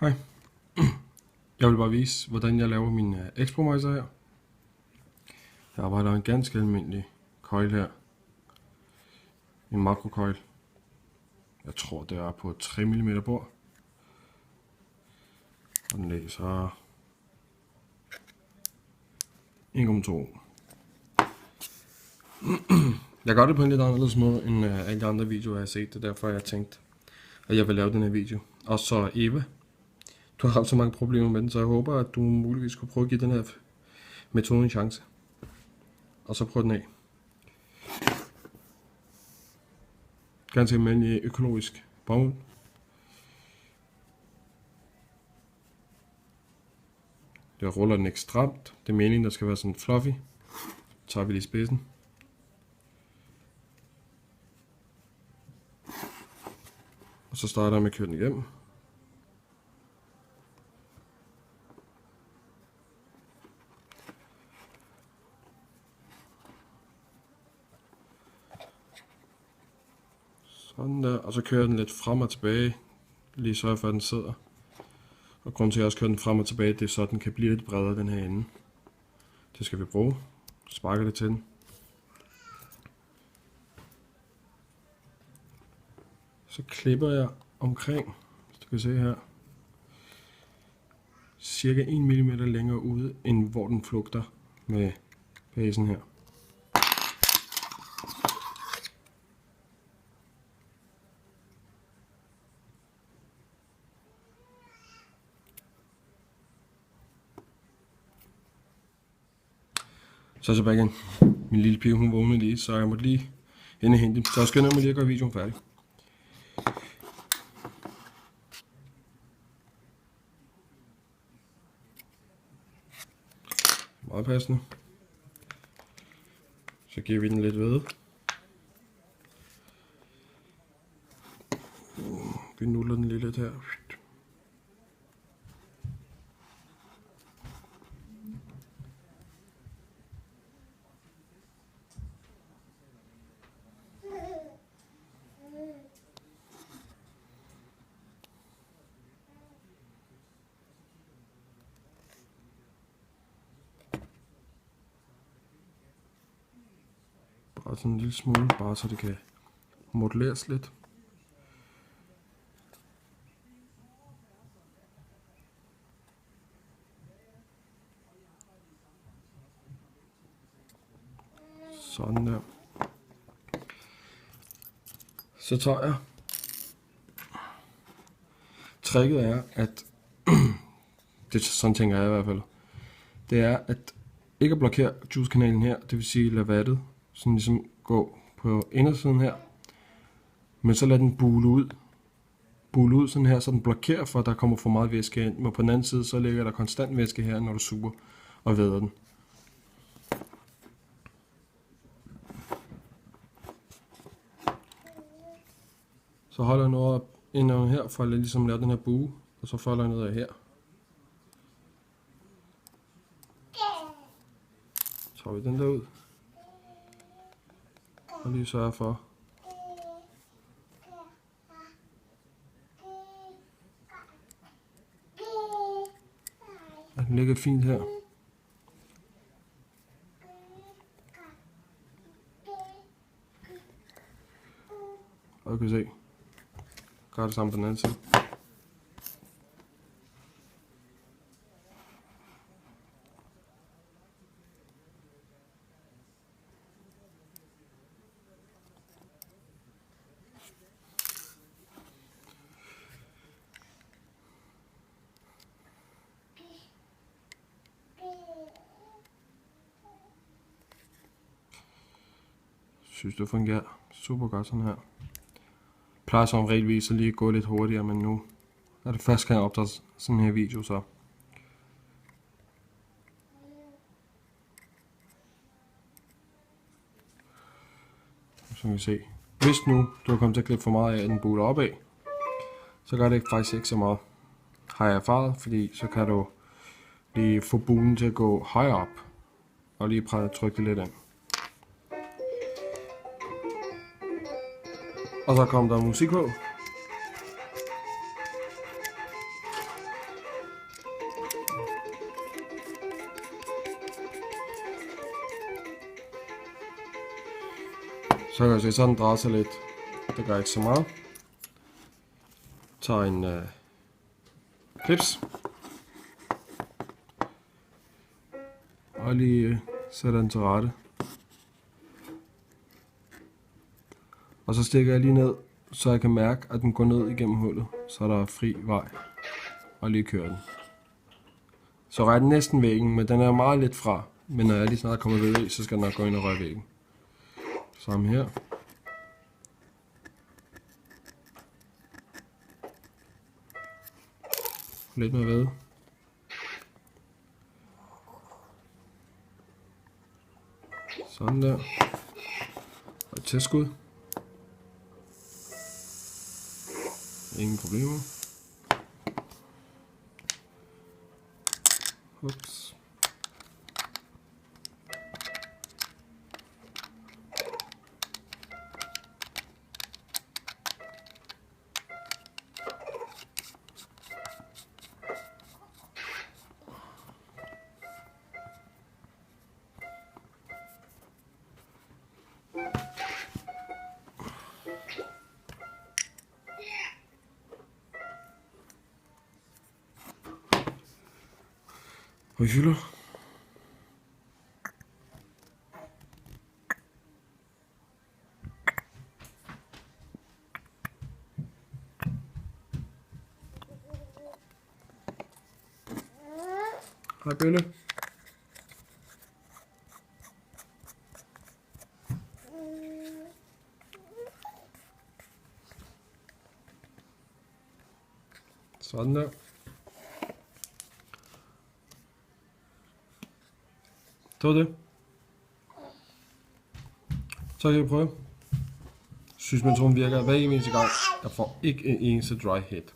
Hej. Jeg vil bare vise, hvordan jeg laver min Expromiser her. Jeg arbejder en ganske almindelig coil her. En makrocoil. Jeg tror det er på 3 mm bord. Og den læser 1,2. Jeg gør det på en lidt anderledes måde end alle de andre videoer jeg har set. Det er derfor jeg tænkte, at jeg vil lave den her video. Og så Eva. Du har haft så mange problemer med den, så jeg håber, at du muligvis kunne prøve at give den her metode en chance. Og så prøv den af. Ganske almindelig økologisk bomuld. Jeg ruller den ekstremt. Det er meningen, der skal være sådan fluffy. Så tager vi lige spidsen. Og så starter jeg med at køre den igennem. Sådan der, og så kører den lidt frem og tilbage. Lige sørge for, at den sidder. Og grunden til, at jeg også kører den frem og tilbage, det er så, at den kan blive lidt bredere, den her ende. Det skal vi bruge. Sparker det til den. Så klipper jeg omkring, hvis du kan se her, cirka 1 mm længere ude, end hvor den flugter med basen her. Så tilbage igen. Min lille pige, hun vågnede lige, så jeg måtte lige hen og hente. Så jeg skynder mig lige at gøre videoen færdig. Meget passende. Så giver vi den lidt ved. Vi nuller den lige lidt her. Bare sådan en lille smule, bare så det kan modelleres lidt. Sådan der. Så tager jeg. Tricket er, at det sådan tænker jeg i hvert fald. Det er at ikke at blokere juicekanalen her, det vil sige lade vattet sådan ligesom gå på indersiden her, men så lad den bule ud sådan her, så den blokerer for, at der kommer for meget væske ind, men på den anden side, så ligger der konstant væske her, når du suger og væder den. Så holder jeg noget op indover her, for at ligesom lave den her bue, og så folder jeg noget af her. Så tager vi den der ud. Og lige sørge for, at den ligger fint her. Og du kan se, gør det samme på den anden side. Synes det fungerer super godt sådan her. Plejer som regelvis at lige gå lidt hurtigere, men nu er det første gang jeg optager sådan her video, så som vi se. Hvis nu du er kommet til at klippe for meget af, at den buler opad, så gør det faktisk ikke så meget, har jeg erfaret, fordi så kan du lige få bulen til at gå højere op og lige prøve at trykke det lidt ind. Og så kom der musik på. Så kan jeg se, sådan drejer sig lidt. Det gør ikke så meget. Tager en klips. Og lige sætter den til rette. Og så stikker jeg lige ned, så jeg kan mærke, at den går ned igennem hullet. Så der er fri vej. Og lige kører den. Så rører den næsten væggen, men den er meget lidt fra. Men når jeg lige snart kommer ved i, så skal den nok gå ind og røre væggen. Samme her. Lidt mere ved. Sådan der. Og et testskud. Ingen problemer. Ups. Og vi fylder. Hej Bølle. Sådan der. Det var det. Så kan vi prøve. Synes mentoren virker hver eneste gang. Jeg får ikke en eneste dry hit.